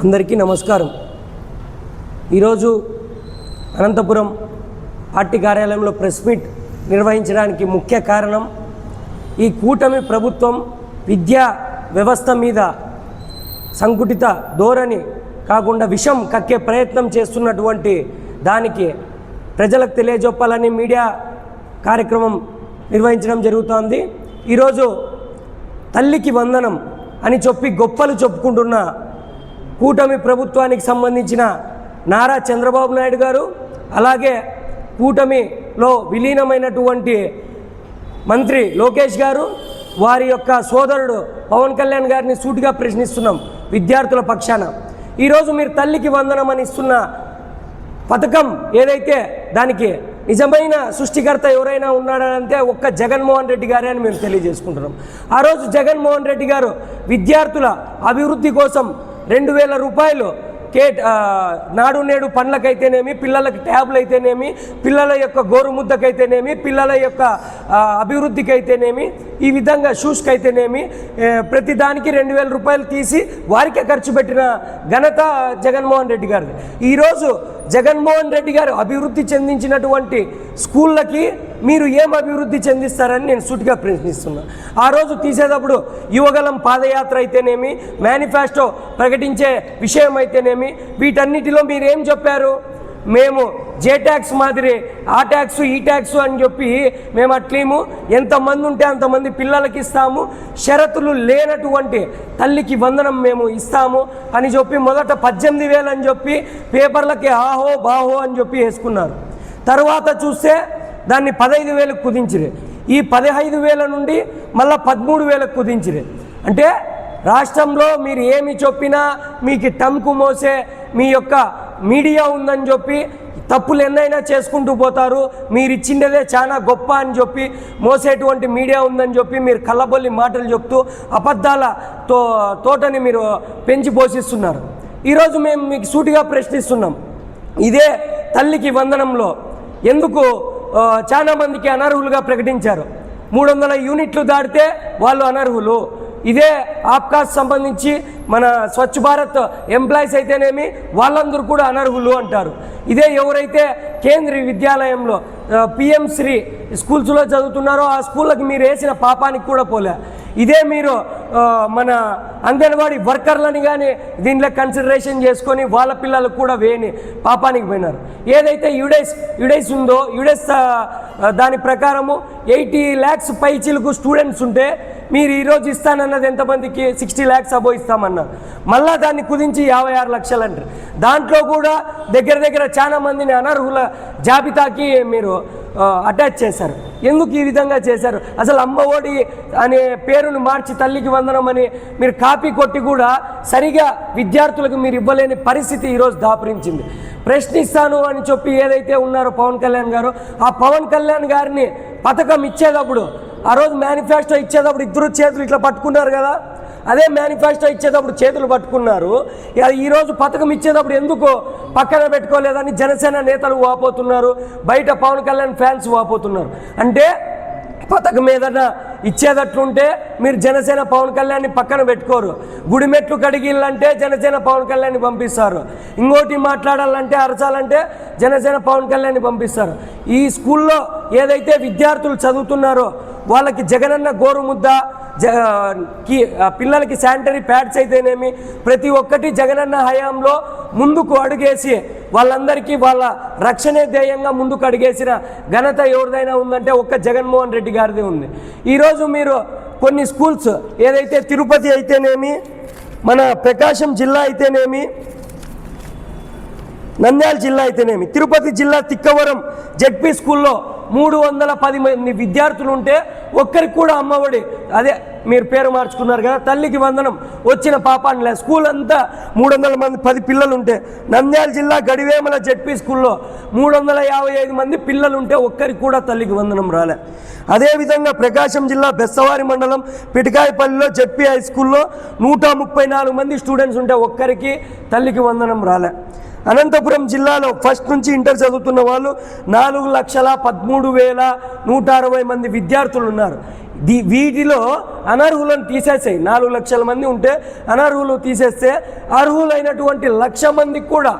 అందరికీ నమస్కారం। ఈరోజు అనంతపురం పార్టీ కార్యాలయంలో ప్రెస్ మీట్ నిర్వహించడానికి ముఖ్య కారణం ఈ కూటమి ప్రభుత్వం విద్యా వ్యవస్థ మీద సంకుటిత ధోరణి కాకుండా విషం కక్కే ప్రయత్నం చేస్తున్నటువంటి దానికి ప్రజలకు తెలియజెప్పాలని మీడియా కార్యక్రమం నిర్వహించడం జరుగుతోంది। ఈరోజు తల్లికి వందనం అని చెప్పి గొప్పలు చెప్పుకుంటున్న కూటమి ప్రభుత్వానికి సంబంధించిన నారా చంద్రబాబు నాయుడు గారు, అలాగే కూటమిలో విలీనమైనటువంటి మంత్రి లోకేష్ గారు, వారి యొక్క సోదరుడు పవన్ కళ్యాణ్ గారిని సూటిగా ప్రశ్నిస్తున్నాం విద్యార్థుల పక్షాన। ఈరోజు మీరు తల్లికి వందనం అని ఇస్తున్న పథకం ఏదైతే దానికి నిజమైన సృష్టికర్త ఎవరైనా ఉన్నాడంటే ఒక్క జగన్మోహన్ రెడ్డి గారే అని మేము తెలియజేసుకుంటున్నాం। ఆ రోజు జగన్మోహన్ రెడ్డి గారు విద్యార్థుల అభివృద్ధి కోసం 2000 రూపాయలు నాడు నేడు పండ్లకైతేనేమి, పిల్లలకి ట్యాబ్లు అయితేనేమి, పిల్లల యొక్క గోరుముద్దకైతేనేమి, పిల్లల యొక్క అభివృద్ధికి అయితేనేమి, ఈ విధంగా షూస్కి అయితేనేమి ప్రతి దానికి 2000 రూపాయలు తీసి వారికే ఖర్చు పెట్టిన ఘనత జగన్మోహన్ రెడ్డి గారిది। ఈరోజు జగన్మోహన్ రెడ్డి గారు అభివృద్ధి చెందించినటువంటి స్కూళ్ళకి మీరు ఏం అభివృద్ధి చెందిస్తారని నేను సూటిగా ప్రశ్నిస్తున్నా। ఆ రోజు తీసేటప్పుడు యువగలం పాదయాత్ర అయితేనేమి, మేనిఫెస్టో ప్రకటించే విషయం అయితేనేమి, వీటన్నిటిలో మీరు ఏం చెప్పారు? మేము జే ట్యాక్స్ మాదిరి ఆ ట్యాక్స్ ఈ ట్యాక్స్ అని చెప్పి మేము అట్లేము, ఎంతమంది ఉంటే అంతమంది పిల్లలకి ఇస్తాము, షరతులు లేనటువంటి తల్లికి వందనం మేము ఇస్తాము అని చెప్పి మొదట 18,000 అని చెప్పి పేపర్లకి ఆహో బాహో అని చెప్పి వేసుకున్నారు। తర్వాత చూస్తే దాన్ని 15,000 కుదించిరే, ఈ 15,000 నుండి మళ్ళీ 13,000 కుదించిరే। అంటే రాష్ట్రంలో మీరు ఏమి చెప్పినా మీకు టమ్కు మోసే మీ యొక్క మీడియా ఉందని చెప్పి తప్పులు ఎన్నైనా చేసుకుంటూ పోతారు, మీరు ఇచ్చిండేదే చాలా గొప్ప అని చెప్పి మోసేటువంటి మీడియా ఉందని చెప్పి మీరు కళ్ళబొల్లి మాటలు చెప్తూ అబద్ధాల తోటని మీరు పెంచి పోషిస్తున్నారు। ఈరోజు మేము మీకు సూటిగా ప్రశ్నిస్తున్నాం, ఇదే తల్లికి వందనంలో ఎందుకు చాలా మందికి అనర్హులుగా ప్రకటించారు? 300 యూనిట్లు దాటితే వాళ్ళు అనర్హులు। ఇదే ఆప్కాస్ సంబంధించి మన స్వచ్ఛ భారత్ ఎంప్లాయీస్ అయితేనేమి వాళ్ళందరూ కూడా అనర్హులు అంటారు। ఇదే ఎవరైతే కేంద్రీయ విద్యాలయంలో పిఎం శ్రీ స్కూల్స్లో చదువుతున్నారో ఆ స్కూళ్ళకి మీరు వేసిన పాపానికి కూడా పోలే। ఇదే మీరు మన అంగన్వాడీ వర్కర్లని కానీ దీనిలో కన్సిడరేషన్ చేసుకొని వాళ్ళ పిల్లలకు కూడా వేయని పాపానికి పోయినారు। ఏదైతే యుడైస్ ఉందో యుడైస్ దాని ప్రకారము 80 lakhs పైచిలకు స్టూడెంట్స్ ఉంటే మీరు ఈరోజు ఇస్తానన్నది ఎంతమందికి? 60 lakhs అబో ఇస్తామన్నారు, మళ్ళీ దాన్ని కుదించి 56 లక్షలు అంటారు। దాంట్లో కూడా దగ్గర చాలా మందిని అనర్హుల జాబితాకి మీరు అటాచ్ చేశారు। ఎందుకు ఈ విధంగా చేశారు? అసలు అమ్మఒడి అనే పేరును మార్చి తల్లికి వందనం అని మీరు కాపీ కొట్టి కూడా సరిగా విద్యార్థులకు మీరు ఇవ్వలేని పరిస్థితి ఈరోజు దాపురించింది। ప్రశ్నిస్తాను అని చెప్పి ఏదైతే ఉన్నారో పవన్ కళ్యాణ్ గారు, ఆ పవన్ కళ్యాణ్ గారిని పథకం ఇచ్చేటప్పుడు ఆ రోజు మేనిఫెస్టో ఇచ్చేటప్పుడు ఇద్దరు చేతులు ఇట్లా పట్టుకున్నారు కదా, అదే మేనిఫెస్టో ఇచ్చేటప్పుడు చేతులు పట్టుకున్నారు, ఈరోజు పథకం ఇచ్చేటప్పుడు ఎందుకు పక్కన పెట్టుకోలేదని జనసేన నేతలు వాపోతున్నారు, బయట పవన్ కళ్యాణ్ ఫ్యాన్స్ వాపోతున్నారు। అంటే పథకం ఏదన్నా ఇచ్చేటట్లుంటే మీరు జనసేన పవన్ కళ్యాణ్ని పక్కన పెట్టుకోరు, గుడిమెట్లు కడిగిల్లంటే జనసేన పవన్ కళ్యాణ్ని పంపిస్తారు, ఇంకోటి మాట్లాడాలంటే అరచాలంటే జనసేన పవన్ కళ్యాణ్ని పంపిస్తారు। ఈ స్కూల్లో ఏదైతే విద్యార్థులు చదువుతున్నారో వాళ్ళకి జగనన్న గోరుముద్ద పిల్లలకి శానిటరీ ప్యాడ్స్ అయితేనేమి ప్రతి ఒక్కటి జగనన్న హయాంలో ముందుకు అడుగేసి వాళ్ళందరికీ వాళ్ళ రక్షణే ధ్యేయంగా ముందుకు అడుగేసిన ఘనత ఎవరిదైనా ఉందంటే ఒక్క జగన్మోహన్ రెడ్డి గారిది ఉంది। ఈరోజు మీరు కొన్ని స్కూల్స్ ఏదైతే తిరుపతి అయితేనేమి, మన ప్రకాశం జిల్లా అయితేనేమి, నంద్యాల జిల్లా అయితేనేమి, తిరుపతి జిల్లా తిక్కవరం జెడ్పీ స్కూల్లో 310 మంది విద్యార్థులు ఉంటే ఒక్కరికి కూడా అమ్మఒడి అదే మీరు పేరు మార్చుకున్నారు కదా తల్లికి వందనం వచ్చిన పాపాన్ని లే। స్కూల్ అంతా 310 పిల్లలు ఉంటే నంద్యాల జిల్లా గడివేమల జెడ్పీ స్కూల్లో 355 మంది పిల్లలు ఉంటే ఒక్కరికి కూడా తల్లికి వందనం రాలే। అదేవిధంగా ప్రకాశం జిల్లా బెస్తవారి మండలం పిటికాయపల్లిలో జెడ్పీ హై స్కూల్లో 134 మంది స్టూడెంట్స్ ఉంటే ఒక్కరికి తల్లికి వందనం రాలే। అనంతపురం జిల్లాలో ఫస్ట్ నుంచి ఇంటర్ చదువుతున్న వాళ్ళు 4,13,160 మంది విద్యార్థులు ఉన్నారు। వీటిలో అనర్హులను తీసేసాయి. 4 లక్షల మంది ఉంటే అనర్హులు తీసేస్తే అర్హులైనటువంటి 1,00,000 మందికి కూడా,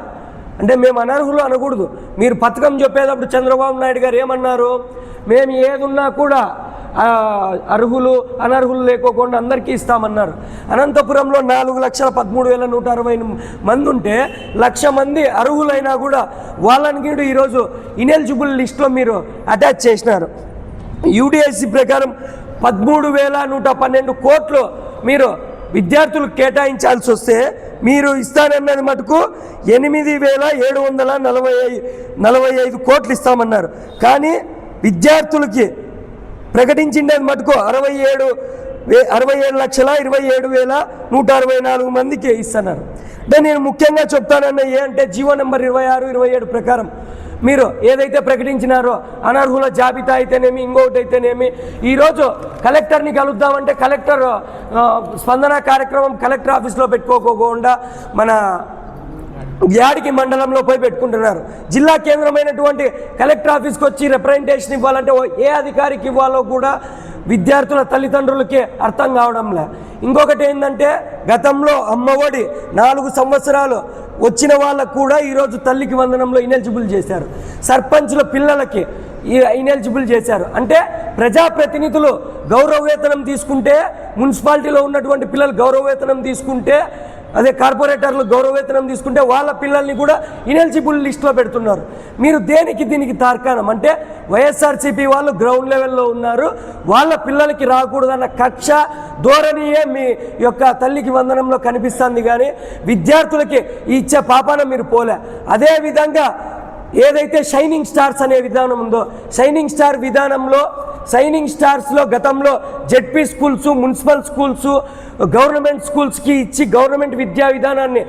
అంటే మేము అనర్హులు అనకూడదు. మీరు పథకం చెప్పేటప్పుడు చంద్రబాబు నాయుడు గారు ఏమన్నారు, మేము ఏదున్నా కూడా అర్హులు అనర్హులు లేకోకుండా అందరికీ ఇస్తామన్నారు. అనంతపురంలో 4,13,160 మంది ఉంటే 1,00,000 మంది అర్హులైనా కూడా వాళ్ళని కూడా ఈరోజు ఇనెలిజిబుల్ లిస్టులో మీరు అటాచ్ చేసినారు. యూడిఎస్సి ప్రకారం 13,112 కోట్లు మీరు విద్యార్థులకు కేటాయించాల్సి వస్తే మీరు ఇస్తానన్నది మటుకు 8,745 కోట్లు ఇస్తామన్నారు. కానీ విద్యార్థులకి ప్రకటించిండేది మటుకు 67,27,164 మందికి ఇస్తున్నారు. అంటే నేను ముఖ్యంగా చెప్తానన్న అంటే జీవో నెంబర్ 26, 27 ప్రకారం మీరు ఏదైతే ప్రకటించినారో అనర్హుల జాబితా అయితేనేమి, ఇంకొకటి అయితేనేమి, ఈరోజు కలెక్టర్ని కలుద్దామంటే కలెక్టర్ స్పందన కార్యక్రమం కలెక్టర్ ఆఫీస్లో పెట్టుకోకుండా మన యాడికి మండలంలో పోయి పెట్టుకుంటున్నారు. జిల్లా కేంద్రమైనటువంటి కలెక్టర్ ఆఫీస్కి వచ్చి రిప్రజెంటేషన్ ఇవ్వాలంటే ఏ అధికారికి ఇవ్వాలో కూడా విద్యార్థుల తల్లిదండ్రులకి అర్థం కావడంలే. ఇంకొకటి ఏంటంటే గతంలో అమ్మఒడి 4 సంవత్సరాలు వచ్చిన వాళ్ళకు కూడా ఈరోజు తల్లికి వందనంలో ఇనెలిజిబుల్ చేశారు. సర్పంచుల పిల్లలకి ఇనెలిజిబుల్ చేశారు. అంటే ప్రజాప్రతినిధులు గౌరవవేతనం తీసుకుంటే, మున్సిపాలిటీలో ఉన్నటువంటి పిల్లలు గౌరవవేతనం తీసుకుంటే, అదే కార్పొరేటర్లు గౌరవవేతనం తీసుకుంటే వాళ్ళ పిల్లల్ని కూడా ఇనెలిజిబుల్ లిస్టులో పెడుతున్నారు. మీరు దీనికి తార్కాణం అంటే వైఎస్ఆర్సీపీ వాళ్ళు గ్రౌండ్ లెవెల్లో ఉన్నారు, వాళ్ళ పిల్లలకి రాకూడదన్న కక్ష ధోరణియే మీ యొక్క తల్లికి వందనంలో కనిపిస్తుంది. కానీ విద్యార్థులకి ఇచ్చే పాపాన మీరు పోలే. అదేవిధంగా ఏదైతే షైనింగ్ స్టార్స్ అనే విధానం ఉందో, షైనింగ్ స్టార్ విధానంలో షైనింగ్ స్టార్స్లో గతంలో ZP schools, municipal schools, government స్కూల్స్కి ఇచ్చి గవర్నమెంట్ విద్యా విధానాన్ని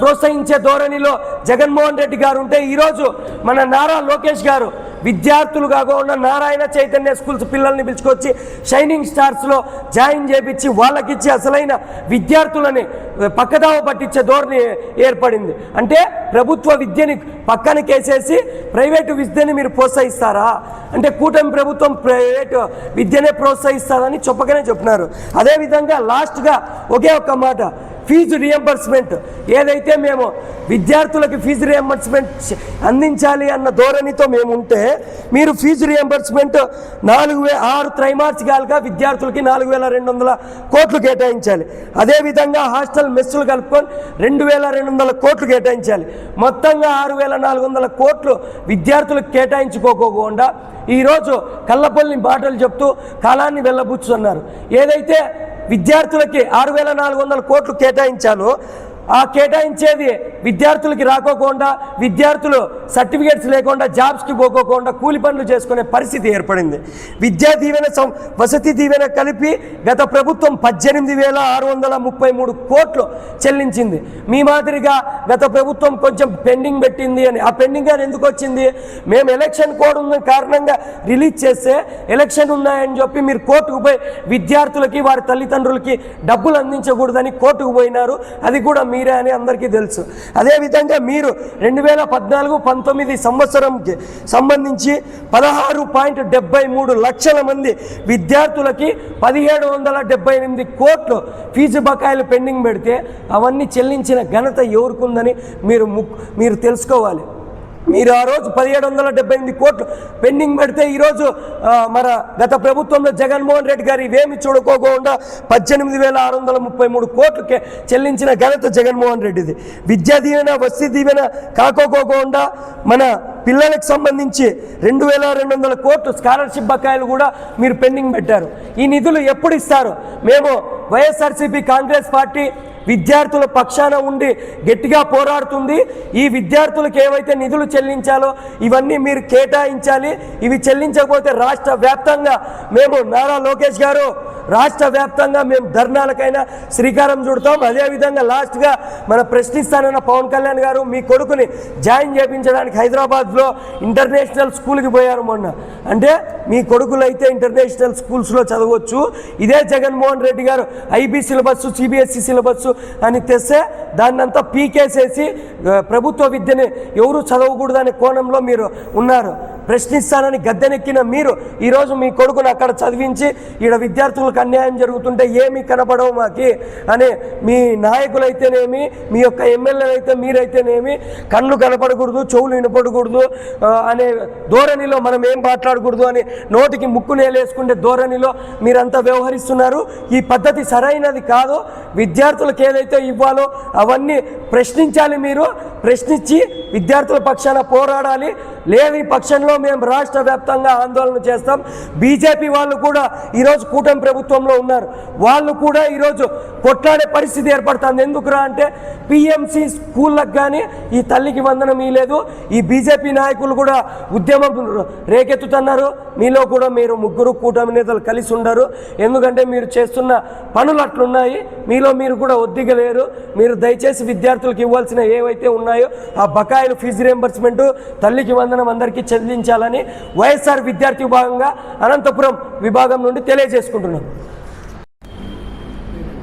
ప్రోత్సహించే ధోరణిలో జగన్మోహన్ రెడ్డి గారు ఉంటే, ఈరోజు మన నారా లోకేష్ గారు విద్యార్థులు కాకుండా నారాయణ చైతన్య స్కూల్స్ పిల్లల్ని పిలుచుకొచ్చి షైనింగ్ స్టార్స్లో జాయిన్ చేయించి వాళ్ళకిచ్చి అసలైన విద్యార్థులని పక్కదావ పట్టించే ధోరణి ఏర్పడింది. అంటే ప్రభుత్వ విద్యని పక్కనకేసేసి ప్రైవేటు విద్యని మీరు ప్రోత్సహిస్తారా అంటే కూటమి ప్రభుత్వం ప్రైవేటు విద్యనే ప్రోత్సహిస్తారని చెప్పకనే చెప్పినారు. అదేవిధంగా లాస్ట్గా ఒకే ఒక్క మాట, ఫీజు రియంబర్స్మెంట్ ఏదైతే మేము విద్యార్థులకి ఫీజు రియంబర్స్మెంట్ అందించాలి అన్న ధోరణితో మేము ఉంటే, మీరు ఫీజు రియంబర్స్మెంట్ 6 త్రైమాసికాలుగా విద్యార్థులకి 4,200 కోట్లు కేటాయించాలి. అదేవిధంగా హాస్టల్ మెస్సులు కలుపుకొని 2,200 కోట్లు కేటాయించాలి. మొత్తంగా 6,400 కోట్లు విద్యార్థులకు కేటాయించుకోకుండా ఈరోజు కళ్ళపల్లి మాటలు చెప్తూ కాలాన్ని వెళ్ళబుచ్చుతున్నారు. ఏదైతే విద్యార్థులకి 6,400 కోట్లు కేటాయించాలో ఆ కేటాయించేది విద్యార్థులకి రాకోకుండా, విద్యార్థులు సర్టిఫికేట్స్ లేకుండా జాబ్స్కి పోకోకుండా కూలి పనులు చేసుకునే పరిస్థితి ఏర్పడింది. విద్యా దీవెన వసతి దీవెన కలిపి గత ప్రభుత్వం 18,633 కోట్లు చెల్లించింది. మీ మాదిరిగా గత ప్రభుత్వం కొంచెం పెండింగ్ పెట్టింది అని. ఆ పెండింగ్ అని ఎందుకు వచ్చింది? మేము ఎలక్షన్ కోడ్ ఉన్న కారణంగా రిలీజ్ చేస్తే ఎలక్షన్ ఉన్నాయని చెప్పి మీరు కోర్టుకు పోయి విద్యార్థులకి వారి తల్లిదండ్రులకి డబ్బులు అందించకూడదని కోర్టుకు పోయినారు. అది కూడా మీరే అని అందరికీ తెలుసు. అదేవిధంగా మీరు 2014-19 సంవత్సరంకి సంబంధించి 16.73 లక్షల మంది విద్యార్థులకి 1,778 కోట్లు ఫీజు బకాయిలు పెండింగ్ పెడితే అవన్నీ చెల్లించిన ఘనత ఎవరికుందని మీరు తెలుసుకోవాలి. మీరు ఆ రోజు 1,778 కోట్లు పెండింగ్ పెడితే ఈరోజు మన గత ప్రభుత్వంలో జగన్మోహన్ రెడ్డి గారు ఇవేమి చూడుకోకుండా 18,633 కోట్లు చెల్లించిన ఘనత జగన్మోహన్ రెడ్డిది. విద్యా దీవెన వసతి దీవెన కాకోకుండా మన పిల్లలకు సంబంధించి 2,200 కోట్లు స్కాలర్షిప్ బకాయిలు కూడా మీరు పెండింగ్ పెట్టారు. ఈ నిధులు ఎప్పుడు ఇస్తారు? మేము వైఎస్ఆర్సీపీ కాంగ్రెస్ పార్టీ విద్యార్థుల పక్షాన ఉండి గట్టిగా పోరాడుతుంది. ఈ విద్యార్థులకు ఏవైతే నిధులు చెల్లించాలో ఇవన్నీ మీరు కేటాయించాలి. ఇవి చెల్లించకపోతే రాష్ట్ర వ్యాప్తంగా మేము నారా లోకేష్ గారు రాష్ట్ర వ్యాప్తంగా మేము ధర్నాలకైనా శ్రీకారం చుడతాం. అదేవిధంగా లాస్ట్గా మన ప్రశ్నిస్తానన్న పవన్ కళ్యాణ్ గారు మీ కొడుకుని జాయిన్ చేయించడానికి హైదరాబాద్లో ఇంటర్నేషనల్ స్కూల్కి పోయారు మొన్న. అంటే మీ కొడుకులు అయితే ఇంటర్నేషనల్ స్కూల్స్లో చదవచ్చు. ఇదే జగన్మోహన్ రెడ్డి గారు ఐబీ సిలబస్, సిబిఎస్ఈ సిలబస్ అని తెస్తే దాన్నంతా పీకేసేసి ప్రభుత్వ విద్యని ఎవరు చదవకూడదనే కోణంలో మీరు ఉన్నారు. ప్రశ్నిస్తానని గద్దెనెక్కిన మీరు ఈరోజు మీ కొడుకును అక్కడ చదివించి ఈడ విద్యార్థులకు అన్యాయం జరుగుతుంటే ఏమీ కనపడవు మాకి అని మీ నాయకులైతేనేమి, మీ యొక్క ఎమ్మెల్యేలు అయితే మీరైతేనేమి కళ్ళు కనపడకూడదు, చెవులు వినపడకూడదు అనే ధోరణిలో మనం ఏం మాట్లాడకూడదు అని నోటికి ముక్కు నేలేసుకుంటే ధోరణిలో మీరంతా వ్యవహరిస్తున్నారు. ఈ పద్ధతి సరైనది కాదు. విద్యార్థులకు ఏదైతే ఇవ్వాలో అవన్నీ ప్రశ్నించాలి. మీరు ప్రశ్నించి విద్యార్థుల పక్షాన పోరాడాలి. లేదు ఈ పక్షంలో మేము రాష్ట్ర వ్యాప్తంగా ఆందోళన చేస్తాం. బీజేపీ వాళ్ళు కూడా ఈరోజు కూటమి ప్రభుత్వంలో ఉన్నారు. వాళ్ళు కూడా ఈరోజు కొట్లాడే పరిస్థితి ఏర్పడుతుంది. ఎందుకురా అంటే పిఎంసి స్కూళ్ళకు కానీ ఈ తల్లికి వందనం ఇవ్వలేదు. ఈ బీజేపీ నాయకులు కూడా ఉద్యమం రేకెత్తుతున్నారు. మీలో కూడా మీరు ముగ్గురు కూటమి నేతలు కలిసి ఉండరు. ఎందుకంటే మీరు చేస్తున్న పనులు అట్లున్నాయి. మీలో మీరు కూడా ఒద్దిగలేరు. మీరు దయచేసి విద్యార్థులకు ఇవ్వాల్సిన ఏవైతే ఉన్నాయో ఆ బకాయిలు, ఫీజు రియంబర్స్మెంట్, తల్లికి వందనం అందరికీ చెల్లించాలని వైఎస్ఆర్ విద్యార్థి విభాగంగా అనంతపురం విభాగం నుండి తెలియజేసుకుంటున్నాను.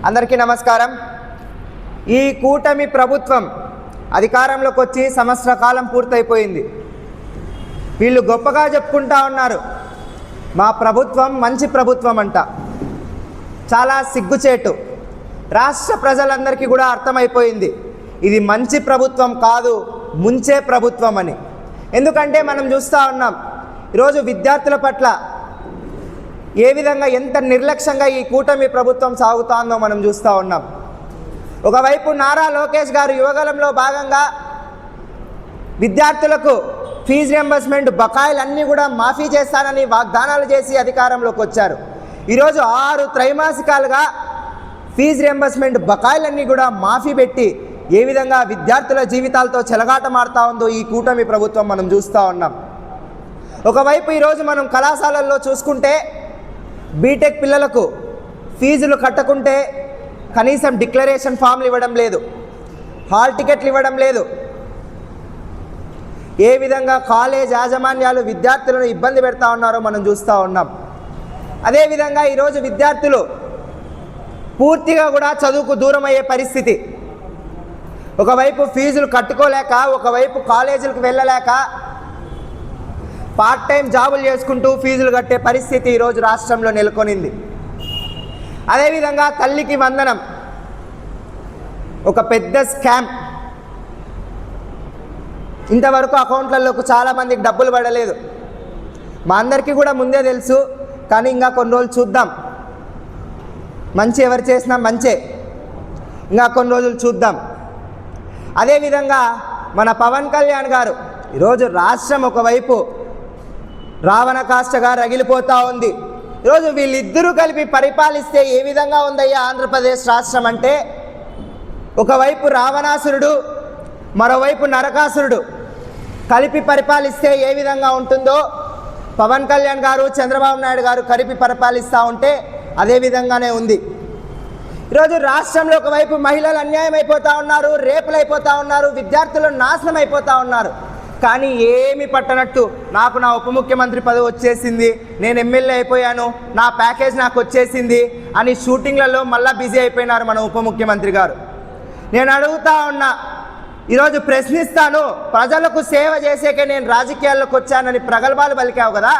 అందరికీ నమస్కారం. ఈ కూటమి ప్రభుత్వం అధికారంలోకి వచ్చి సంవత్సర కాలం పూర్తయిపోయింది. వీళ్ళు గొప్పగా చెప్పుకుంటా ఉన్నారు, మా ప్రభుత్వం మంచి ప్రభుత్వం అంట. చాలా సిగ్గుచేటు. రాష్ట్ర ప్రజలందరికీ కూడా అర్థమైపోయింది ఇది మంచి ప్రభుత్వం కాదు, ముంచే ప్రభుత్వం అని. ఎందుకంటే మనం చూస్తూ ఉన్నాం ఈరోజు విద్యార్థుల పట్ల ఏ విధంగా ఎంత నిర్లక్ష్యంగా ఈ కూటమి ప్రభుత్వం సాగుతుందో మనం చూస్తూ ఉన్నాం. ఒకవైపు నారా లోకేష్ గారు యువగలంలో భాగంగా విద్యార్థులకు ఫీజు రియంబర్స్మెంట్ బకాయిలన్నీ కూడా మాఫీ చేస్తానని వాగ్దానాలు చేసి అధికారంలోకి వచ్చారు. ఈరోజు 6 త్రైమాసికాలుగా ఫీజు రియంబర్స్మెంట్ బకాయిలన్నీ కూడా మాఫీ పెట్టి ఏ విధంగా విద్యార్థుల జీవితాలతో చెలగాటమాడుతూ ఉందో ఈ కూటమి ప్రభుత్వం మనం చూస్తూ ఉన్నాం. ఒకవైపు ఈరోజు మనం కళాశాలల్లో చూసుకుంటే బీటెక్ పిల్లలకు ఫీజులు కట్టకుంటే కనీసం డిక్లరేషన్ ఫామ్లు ఇవ్వడం లేదు, హాల్ టికెట్లు ఇవ్వడం లేదు. ఏ విధంగా కాలేజ్ యాజమాన్యాలు విద్యార్థులను ఇబ్బంది పెడతా ఉన్నారో మనం చూస్తూ ఉన్నాం. అదేవిధంగా ఈరోజు విద్యార్థులు పూర్తిగా కూడా చదువుకు దూరం అయ్యే పరిస్థితి. ఒకవైపు ఫీజులు కట్టుకోలేక, ఒకవైపు కాలేజీలకు వెళ్ళలేక పార్ట్ టైం జాబులు చేసుకుంటూ ఫీజులు కట్టే పరిస్థితి ఈరోజు రాష్ట్రంలో నెలకొనింది. అదేవిధంగా తల్లికి వందనం ఒక పెద్ద స్కామ్. ఇంతవరకు అకౌంట్లలోకి చాలామందికి డబ్బులు పడలేదు. మా అందరికీ కూడా ముందే తెలుసు, కానీ ఇంకా కొన్ని రోజులు చూద్దాం. మంచి ఎవరు చేసినా మంచే, ఇంకా కొన్ని రోజులు చూద్దాం. అదేవిధంగా మన పవన్ కళ్యాణ్ గారు ఈరోజు రాష్ట్రం ఒకవైపు రావణ కాష్టగా రగిలిపోతూ ఉంది. ఈరోజు వీళ్ళిద్దరూ కలిపి పరిపాలిస్తే ఏ విధంగా ఉందయ్యా ఆంధ్రప్రదేశ్ రాష్ట్రం అంటే, ఒకవైపు రావణాసురుడు, మరోవైపు నరకాసురుడు కలిపి పరిపాలిస్తే ఏ విధంగా ఉంటుందో పవన్ కళ్యాణ్ గారు, చంద్రబాబు నాయుడు గారు కలిపి పరిపాలిస్తూ ఉంటే అదే విధంగానే ఉంది. ఈరోజు రాష్ట్రంలో ఒకవైపు మహిళలు అన్యాయం అయిపోతూ ఉన్నారు, రేపులు అయిపోతూ ఉన్నారు, విద్యార్థులు నాశనం అయిపోతూ ఉన్నారు. కానీ ఏమి పట్టనట్టు నాకు నా ఉప ముఖ్యమంత్రి పదవి వచ్చేసింది, నేను ఎమ్మెల్యే అయిపోయాను, నా ప్యాకేజ్ నాకు వచ్చేసింది అని షూటింగ్లలో మళ్ళీ బిజీ అయిపోయినారు మన ఉప ముఖ్యమంత్రి గారు. నేను అడుగుతా ఉన్నా, ఈరోజు ప్రశ్నిస్తాను, ప్రజలకు సేవ చేసేకే నేను రాజకీయాల్లోకి వచ్చానని ప్రగల్భాలు పలికావు కదా,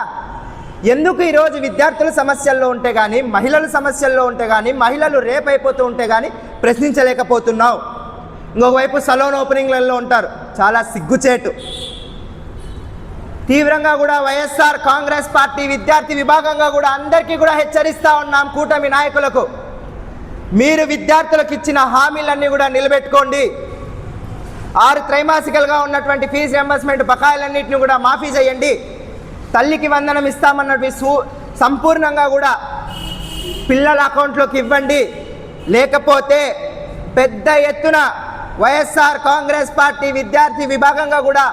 ఎందుకు ఈరోజు విద్యార్థుల సమస్యల్లో ఉంటే కానీ, మహిళల సమస్యల్లో ఉంటే కానీ, మహిళలు రేప్ అయిపోతూ ఉంటే కానీ ప్రశ్నించలేకపోతున్నావు? ఇంకొకవైపు సలోన్ ఓపెనింగ్లలో ఉంటారు, చాలా సిగ్గుచేటు. తీవ్రంగా కూడా వైఎస్ఆర్ కాంగ్రెస్ పార్టీ విద్యార్థి విభాగంగా కూడా అందరికీ కూడా హెచ్చరిస్తూ ఉన్నాం కూటమి నాయకులకు, మీరు విద్యార్థులకు ఇచ్చిన హామీలన్నీ కూడా నిలబెట్టుకోండి. 6 త్రైమాసికలుగా ఉన్నటువంటి ఫీజు రియంబర్స్మెంట్ బకాయిలన్నింటినీ కూడా మాఫీ చేయండి. తల్లికి వందనం ఇస్తామన్నవి సంపూర్ణంగా కూడా పిల్లల అకౌంట్లోకి ఇవ్వండి. లేకపోతే పెద్ద ఎత్తున వైఎస్ఆర్ కాంగ్రెస్ పార్టీ విద్యార్థి విభాగంగా కూడా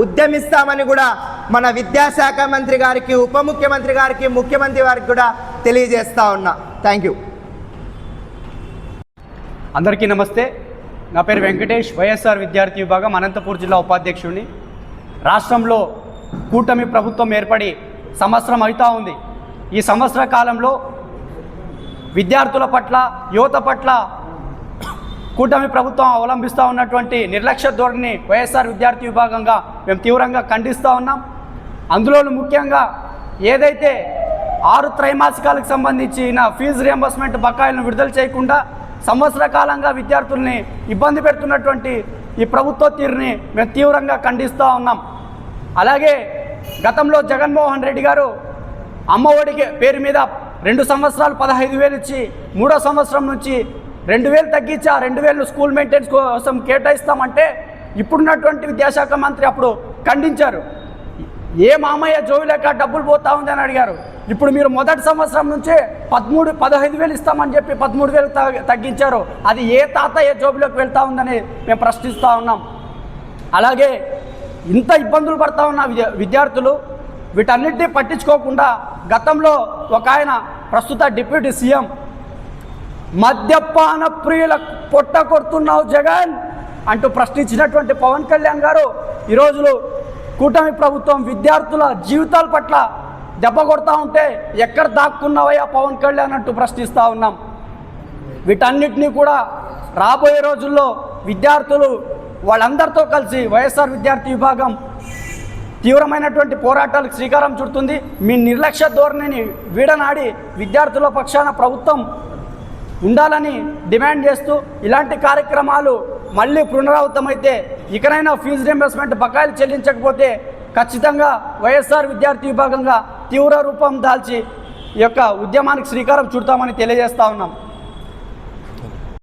ఉద్యమిస్తామని కూడా మన విద్యాశాఖ మంత్రి గారికి, ఉప ముఖ్యమంత్రి గారికి, ముఖ్యమంత్రి వారికి కూడా తెలియజేస్తా ఉన్నా. Thank you. అందరికీ నమస్తే. నా పేరు వెంకటేష్, వైఎస్ఆర్ విద్యార్థి విభాగం అనంతపూర్ జిల్లా ఉపాధ్యక్షుడిని. రాష్ట్రంలో కూటమి ప్రభుత్వం ఏర్పడి సంవత్సరం అవుతూ ఉంది. ఈ సంవత్సర కాలంలో విద్యార్థుల పట్ల, యువత పట్ల కూటమి ప్రభుత్వం అవలంబిస్తూ ఉన్నటువంటి నిర్లక్ష్య ధోరణిని వైఎస్ఆర్ విద్యార్థి విభాగంగా మేము తీవ్రంగా ఖండిస్తూ ఉన్నాం. అందులోనూ ముఖ్యంగా ఏదైతే 6 త్రైమాసికాలకు సంబంధించిన ఫీజు రియంబర్స్మెంట్ బకాయిలను విడుదల చేయకుండా సంవత్సర కాలంగా విద్యార్థుల్ని ఇబ్బంది పెడుతున్నటువంటి ఈ ప్రభుత్వ తీరుని మేము తీవ్రంగా ఖండిస్తూ ఉన్నాం. అలాగే గతంలో జగన్మోహన్ రెడ్డి గారు అమ్మఒడికి పేరు మీద 2 సంవత్సరాలు 15,000 ఇచ్చి 3వ సంవత్సరం నుంచి 2,000 తగ్గించి ఆ 2,000 స్కూల్ మెయింటెనెన్స్ కోసం కేటాయిస్తామంటే ఇప్పుడున్నటువంటి విద్యాశాఖ మంత్రి అప్పుడు ఖండించారు. ఏ మామయ్య జోబులేక డబ్బులు పోతా ఉందని అడిగారు. ఇప్పుడు మీరు మొదటి సంవత్సరం నుంచే 15,000 ఇస్తామని చెప్పి 13,000 తగ్గించారు. అది ఏ తాతయ్య జోబులోకి వెళ్తా ఉందని మేము ప్రశ్నిస్తూ ఉన్నాం. అలాగే ఇంత ఇబ్బందులు పడతా ఉన్న విద్యార్థులు వీటన్నిటినీ పట్టించుకోకుండా గతంలో ఒక ఆయన ప్రస్తుత డిప్యూటీ సీఎం మద్యపాన ప్రియుల పొట్ట కొడుతున్నావు జగన్ అంటూ ప్రశ్నించినటువంటి పవన్ కళ్యాణ్ గారు ఈరోజు కూటమి ప్రభుత్వం విద్యార్థుల జీవితాల పట్ల దెబ్బ కొడతా ఉంటే ఎక్కడ దాక్కున్నావయ్యా పవన్ కళ్యాణ్ అంటూ ప్రశ్నిస్తూ ఉన్నాం. వీటన్నిటినీ కూడా రాబోయే రోజుల్లో విద్యార్థులు వాళ్ళందరితో కలిసి వైఎస్ఆర్ విద్యార్థి విభాగం తీవ్రమైనటువంటి పోరాటాలకు శ్రీకారం చుడుతుంది. మీ నిర్లక్ష్య ధోరణిని వీడనాడి విద్యార్థుల పక్షాన ప్రభుత్వం ఉండాలని డిమాండ్ చేస్తూ ఇలాంటి కార్యక్రమాలు మళ్ళీ పునరావృతమైతే ఇకనైనా ఫీజు రియంబర్స్మెంట్ బకాయిలు చెల్లించకపోతే ఖచ్చితంగా వైఎస్ఆర్ విద్యార్థి విభాగంగా తీవ్ర రూపం దాల్చి ఈ యొక్క ఉద్యమానికి శ్రీకారం చుడతామని తెలియజేస్తా ఉన్నాం.